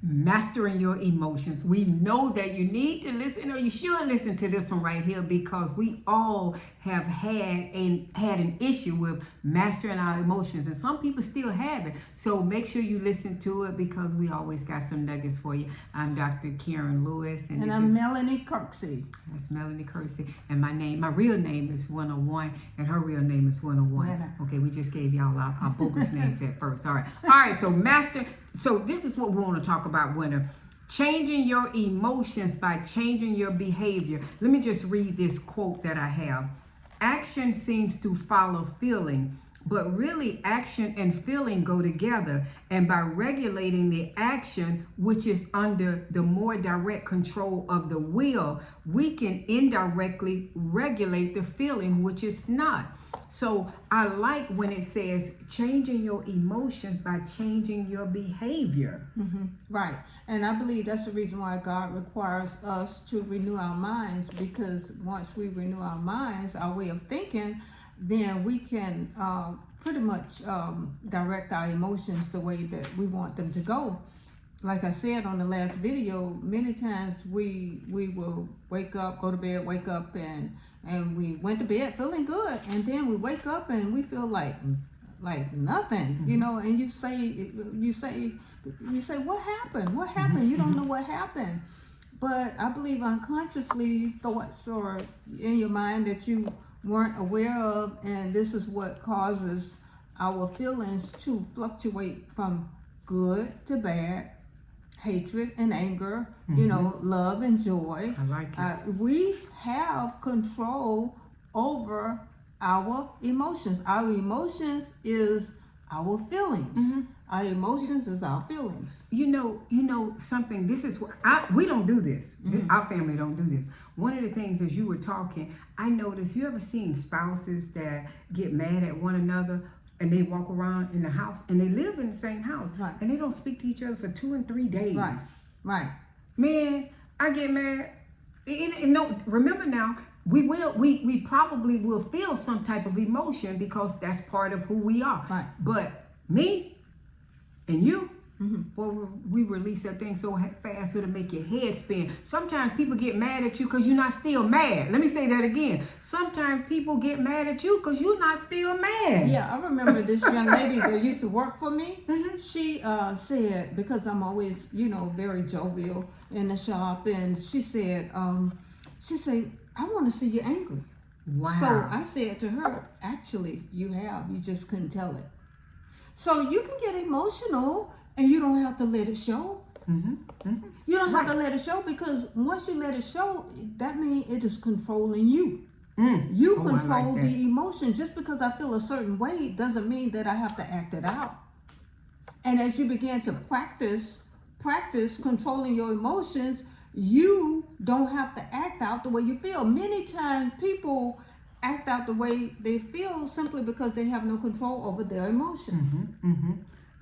Mastering your emotions. We know that you need to listen, or you should listen to this one right here, because we all have had an issue with mastering our emotions, and some people still have it. So make sure you listen to it, because we always got some nuggets for you. I'm Dr. Karen Lewis, and I'm Melanie Kirksey. That's Melanie Kirksey, and my real name is 101, and her real name is 101. Yeah. Okay, we just gave y'all our bogus names at first. All right. So this is what we want to talk about, winner. Changing your emotions by changing your behavior. Let me just read this quote that I have. Action seems to follow feeling, but really action and feeling go together. And by regulating the action, which is under the more direct control of the will, we can indirectly regulate the feeling, which is not. So I like when it says changing your emotions by changing your behavior. Mm-hmm. Right. And I believe that's the reason why God requires us to renew our minds, because once we renew our minds, our way of thinking, then we can pretty much direct our emotions the way that we want them to go. Like I said on the last video, many times we will wake up, go to bed, wake up, and we went to bed feeling good, and then we wake up and we feel like nothing, you know. And you say, what happened? What happened? You don't know what happened. But I believe unconsciously thoughts are in your mind that you weren't aware of, and this is what causes our feelings to fluctuate from good to bad, hatred and anger, you know, love and joy. I like it. We have control over our emotions. Our emotions is our feelings. Our emotions is our feelings. You know something. This is what we don't do this. Our family don't do this. One of the things, as you were talking, I noticed. You ever seen spouses that get mad at one another, and they walk around in the house, and they live in the same house, Right. and they don't speak to each other for 2 and 3 days. Right. Man, I get mad. And no, remember now, we probably will feel some type of emotion, because that's part of who we are. Right. But me and you, well, we release that thing so fast it'll make your head spin. Sometimes people get mad at you because you're not still mad. Let me say that again. Sometimes people get mad at you because you're not still mad. Yeah, I remember this young lady that used to work for me. She said, because I'm always, very jovial in the shop, and she said, I want to see you angry. Wow. So I said to her, actually, you just couldn't tell it. So you can get emotional, and you don't have to let it show. You don't have to let it show, because once you let it show, that means it is controlling you. You control the emotion. Just because I feel a certain way doesn't mean that I have to act it out. And as you begin to practice controlling your emotions, you don't have to act out the way you feel. Many times people act out the way they feel simply because they have no control over their emotions.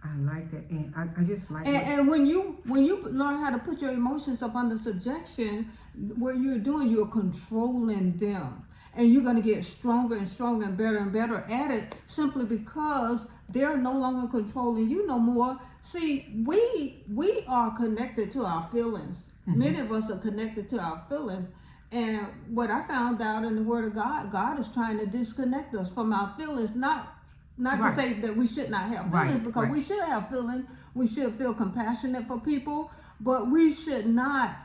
I like that, and I just like and when you learn how to put your emotions up under subjection, what you're controlling them, and you're going to get stronger and stronger and better at it, simply because they're no longer controlling you no more. See, we are connected to our feelings. Many of us are connected to our feelings. And what I found out in the Word of God, God is trying to disconnect us from our feelings, not to say that we should not have feelings, because we should have feelings. We should feel compassionate for people, but we should not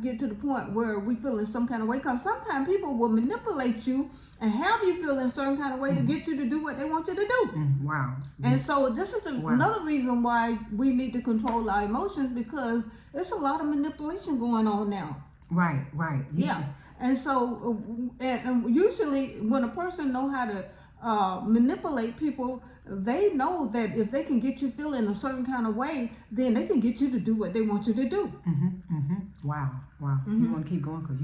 get to the point where we feel in some kind of way, because sometimes people will manipulate you and have you feel in a certain kind of way to get you to do what they want you to do. Wow. And so this is another reason why we need to control our emotions, because there's a lot of manipulation going on now. Right. Yeah. And so, and usually when a person knows how to manipulate people, they know that if they can get you feeling a certain kind of way, then they can get you to do what they want you to do. Wow. You want to keep going, because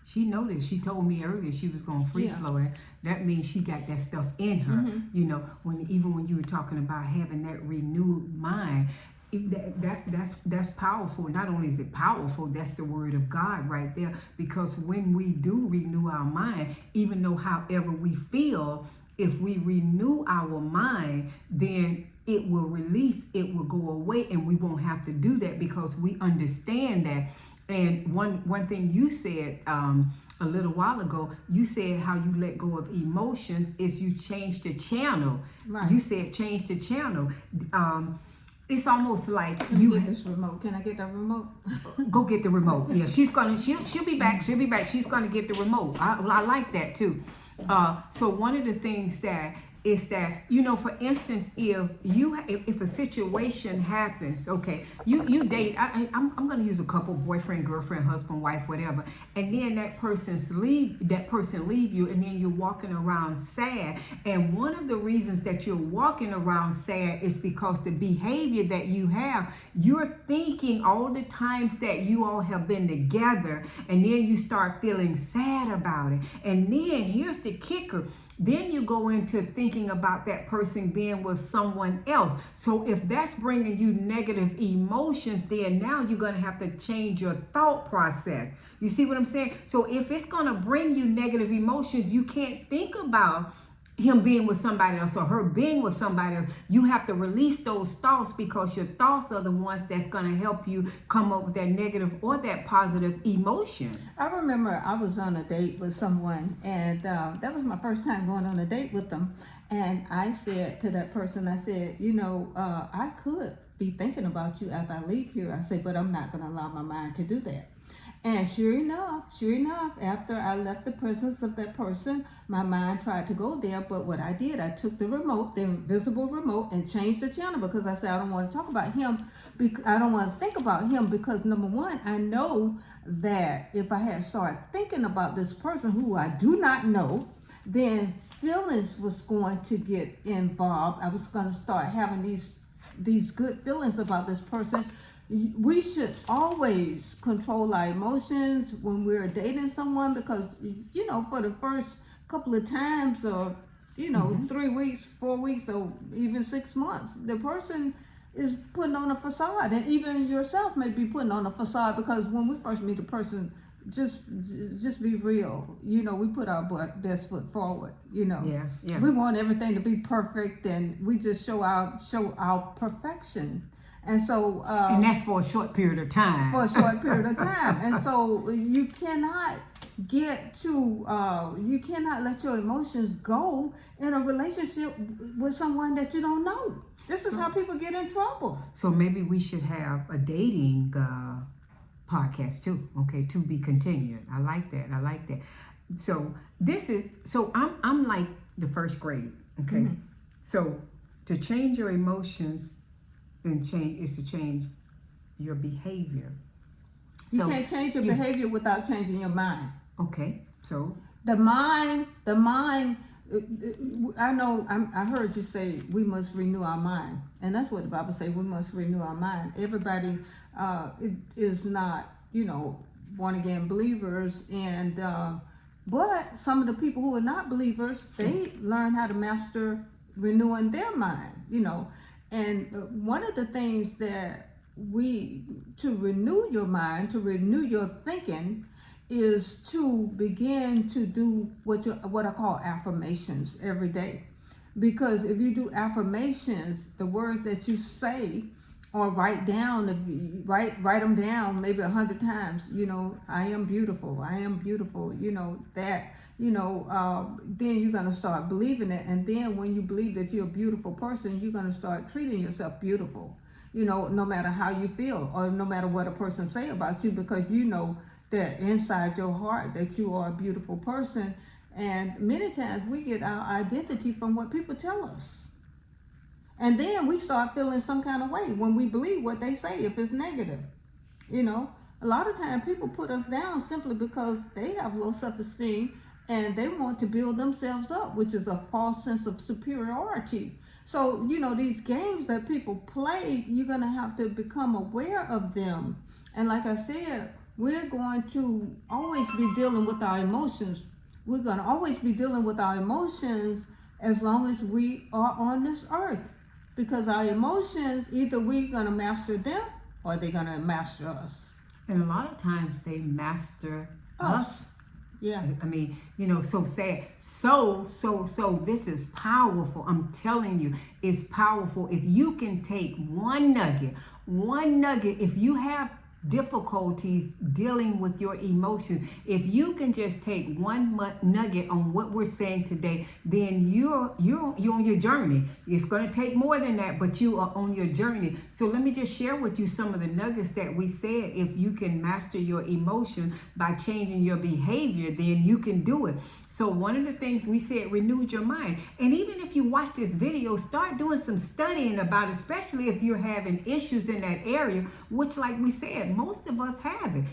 she noticed. She told me earlier she was going free flow. That means she got that stuff in her. When you were talking about having that renewed mind. That's powerful. Not only is it powerful, that's the word of God right there. Because when we do renew our mind, even though however we feel, if we renew our mind, then it will release, it will go away, and we won't have to do that because we understand that. And one thing you said a little while ago, you said how you let go of emotions is you change the channel. Right. You said change the channel. It's almost like you get this remote. Can I get that remote? Go get the remote. Yeah, she'll be back. She'll be back. She's gonna get the remote. I like that too. So one of the things that is that, you know, for instance, if a situation happens, okay, you date, I'm going to use a couple, boyfriend, girlfriend, husband, wife, whatever, and then that person leave you, and then you're walking around sad. And one of the reasons that you're walking around sad is because the behavior that you have, you're thinking all the times that you all have been together, and then you start feeling sad about it. And then here's the kicker. Then you go into thinking about that person being with someone else. So if that's bringing you negative emotions, then now you're going to have to change your thought process. You see what I'm saying? So if it's going to bring you negative emotions, you can't think about him being with somebody else or her being with somebody else. You have to release those thoughts, because your thoughts are the ones that's going to help you come up with that negative or that positive emotion. I remember I was on a date with someone, and that was my first time going on a date with them. And I said to that person, I said, you know, I could be thinking about you after I leave here. I said, but I'm not going to allow my mind to do that. And sure enough, after I left the presence of that person, my mind tried to go there. But what I did, I took the remote, the invisible remote, and changed the channel, because I said, I don't want to talk about him. I don't want to think about him, because number one, I know that if I had started thinking about this person who I do not know, then feelings was going to get involved. I was going to start having these good feelings about this person. We should always control our emotions when we're dating someone, because, you know, for the first couple of times, or, you know, 3 weeks, 4 weeks, or even 6 months, the person is putting on a facade, and even yourself may be putting on a facade, because when we first meet a person, just be real. You know, we put our best foot forward. You know, yeah. We want everything to be perfect, and we just show our perfection. And so, and that's for a short period of time. And so you cannot you cannot let your emotions go in a relationship with someone that you don't know. This is how people get in trouble. So maybe we should have a dating podcast too. Okay, to be continued. I like that. So I'm like the first grade. Okay, so to change your emotions is to change your behavior. You can't change your behavior without changing your mind. Okay, so the mind. I heard you say we must renew our mind, and that's what the Bible says. We must renew our mind. Everybody is not, you know, born again believers, and but some of the people who are not believers, they learn how to master renewing their mind. You know. And one of the things that to renew your mind, to renew your thinking, is to begin to do what I call affirmations every day. Because if you do affirmations, the words that you say, or write them down maybe 100 times, you know, I am beautiful, you know, that, you know, then you're going to start believing it. And then when you believe that you're a beautiful person, you're going to start treating yourself beautiful, you know, no matter how you feel, or no matter what a person say about you, because you know that inside your heart that you are a beautiful person. And many times we get our identity from what people tell us. And then we start feeling some kind of way when we believe what they say, if it's negative. You know, a lot of times people put us down simply because they have low self-esteem, and they want to build themselves up, which is a false sense of superiority. So, you know, these games that people play, you're going to have to become aware of them. And like I said, we're going to always be dealing with our emotions. We're going to always be dealing with our emotions as long as we are on this earth. Because our emotions, either we're going to master them or they're going to master us. And a lot of times they master us. Yeah. I mean, so sad. So this is powerful. I'm telling you, it's powerful. If you can take one nugget, if you have difficulties dealing with your emotions, if you can just take one nugget on what we're saying today, then you're on your journey. It's going to take more than that, but you are on your journey. So let me just share with you some of the nuggets that we said. If you can master your emotion by changing your behavior, then you can do it. So one of the things we said, renewed your mind. And even if you watch this video, start doing some studying about it, especially if you're having issues in that area, which, like we said, most of us have it.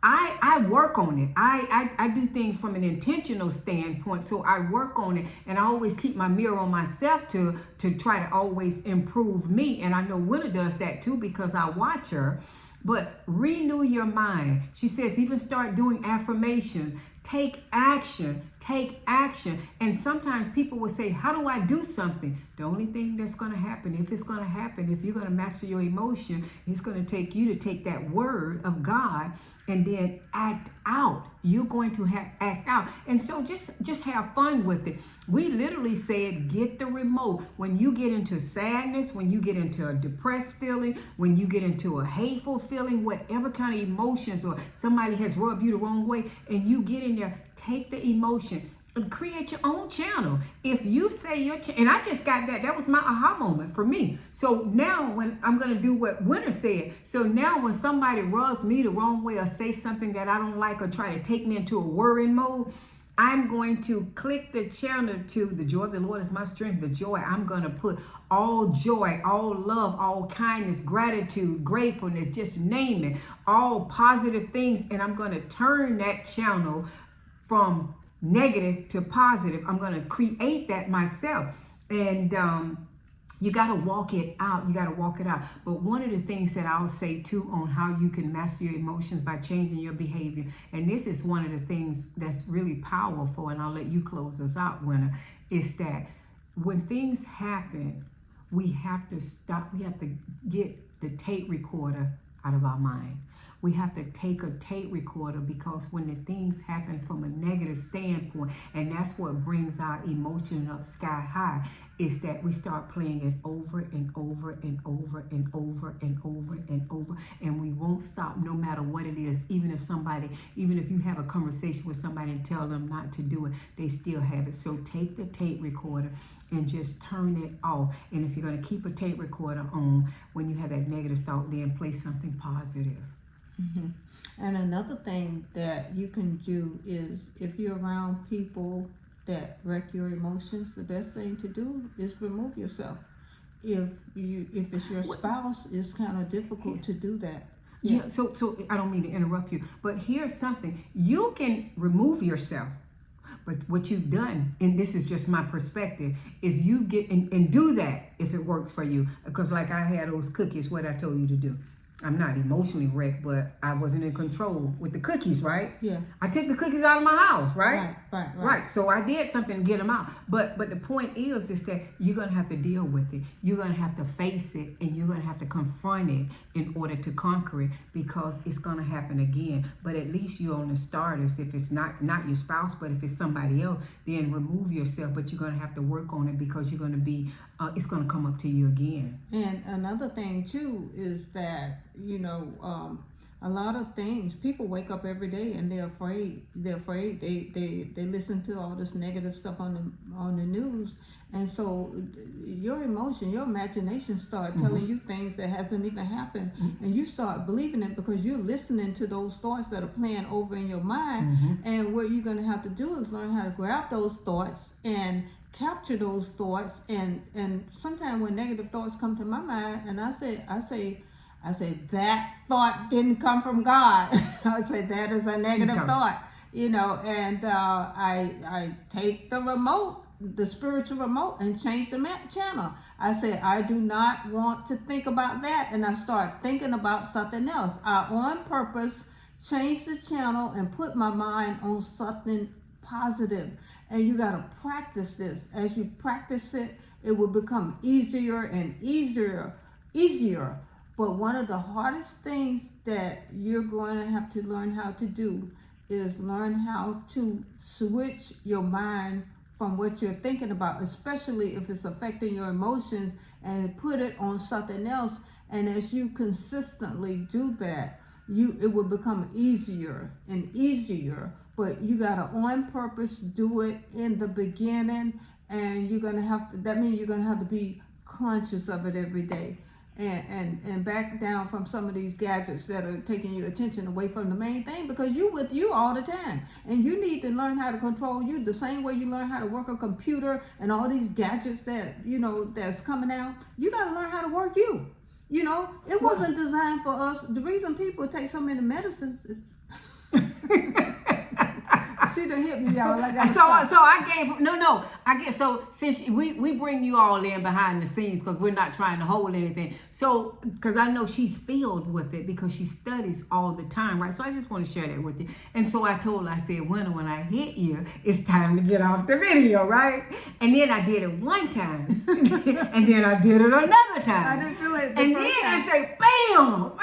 I work on it. I do things from an intentional standpoint. So I work on it, and I always keep my mirror on myself to try to always improve me. And I know Winner does that too, because I watch her. But renew your mind. She says, even start doing affirmations. Take action. And sometimes people will say, how do I do something? The only thing that's going to happen, if it's going to happen, if you're going to master your emotion, it's going to take you to take that word of God and then act out. You're going to act out. And so just have fun with it. We literally said, get the remote. When you get into sadness, when you get into a depressed feeling, when you get into a hateful feeling, whatever kind of emotions, or somebody has rubbed you the wrong way, and you get in there, take the emotion and create your own channel. If you say and I just got that was my aha moment for me. So now when I'm going to do what Winner said, so now when somebody rubs me the wrong way or say something that I don't like or try to take me into a worrying mode, I'm going to click the channel to the joy of the Lord is my strength. The joy, I'm going to put all joy, all love, all kindness, gratitude, gratefulness, just name it, all positive things. And I'm going to turn that channel from negative to positive. I'm going to create that myself. And you got to walk it out. But one of the things that I'll say too on how you can master your emotions by changing your behavior, and this is one of the things that's really powerful, and I'll let you close us out, Winner, is that when things happen, we have to stop. We have to get the tape recorder out of our mind. We have to take a tape recorder, because when the things happen from a negative standpoint, and that's what brings our emotion up sky high, is that we start playing it over and over and over and over and over and over, and we won't stop no matter what it is. Even if you have a conversation with somebody and tell them not to do it, they still have it. So take the tape recorder and just turn it off. And if you're going to keep a tape recorder on, when you have that negative thought, then play something positive. Mm-hmm. And another thing that you can do is, if you're around people that wreck your emotions, the best thing to do is remove yourself. If it's your spouse, it's kind of difficult to do that. Yeah. So I don't mean to interrupt you, but here's something: you can remove yourself. But what you've done, and this is just my perspective, is you get and do that if it works for you. Because like I had those cookies, what I told you to do. I'm not emotionally wrecked, but I wasn't in control with the cookies, right? Yeah. I took the cookies out of my house, right? Right. So I did something to get them out. But the point is that you're going to have to deal with it. You're going to have to face it, and you're going to have to confront it in order to conquer it, because it's going to happen again. But at least you're on the starters. If it's not your spouse, but if it's somebody else, then remove yourself. But you're going to have to work on it, because you're going to be, it's going to come up to you again. And another thing too is that, a lot of things, people wake up every day and they're afraid. They listen to all this negative stuff on the news, and so your imagination start telling you things that hasn't even happened, and you start believing it because you're listening to those thoughts that are playing over in your mind. And what you're going to have to do is learn how to grab those thoughts and capture those thoughts. And sometimes when negative thoughts come to my mind, and I say that thought didn't come from God. I say that is a negative thought, and I take the remote, the spiritual remote, and change the channel. I say, I do not want to think about that, and I start thinking about something else. I on purpose change the channel and put my mind on something positive. And you got to practice this. As you practice it, it will become easier and easier. But one of the hardest things that you're going to have to learn how to do is learn how to switch your mind from what you're thinking about, especially if it's affecting your emotions, and put it on something else. And as you consistently do that, it will become easier and easier. But you gotta on purpose do it in the beginning, and that means you're gonna have to be conscious of it every day, and back down from some of these gadgets that are taking your attention away from the main thing, because you with you all the time, and you need to learn how to control you the same way you learn how to work a computer and all these gadgets that that's coming out. You got to learn how to work you. It wasn't designed for us. The reason people take so many medicines. She done hit me, y'all. Since we bring you all in behind the scenes, because we're not trying to hold anything. So, because I know she's filled with it because she studies all the time, right? So I just want to share that with you. And so I told her, I said, when I hit you, it's time to get off the video, right? And then I did it one time, and then I did it another time. I didn't feel it. And then I say, bam.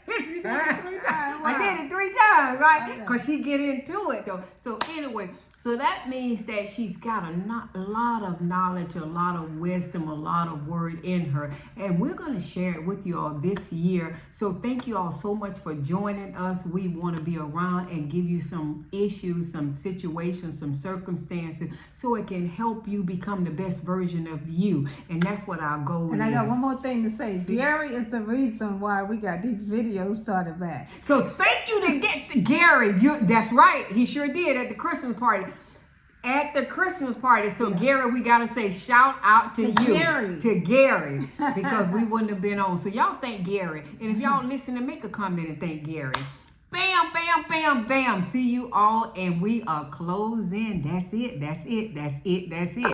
You did it 3 times. Wow. I did it 3 times, right? Because she get into it, though. So anyway, so that means that she's got a lot of knowledge, a lot of wisdom, a lot of word in her. And we're going to share it with you all this year. So thank you all so much for joining us. We want to be around and give you some issues, some situations, some circumstances, so it can help you become the best version of you. And that's what our goal is. And I got one more thing to say. Gary is the reason why we got these videos started back. So thank you to Gary. That's right. He sure did at the Christmas party. So Gary, we gotta say shout out to you, to Gary, because we wouldn't have been on. So y'all thank Gary, and if y'all listen, to make a comment and thank Gary. Bam, bam, bam, bam. See you all, and we are closing. That's it.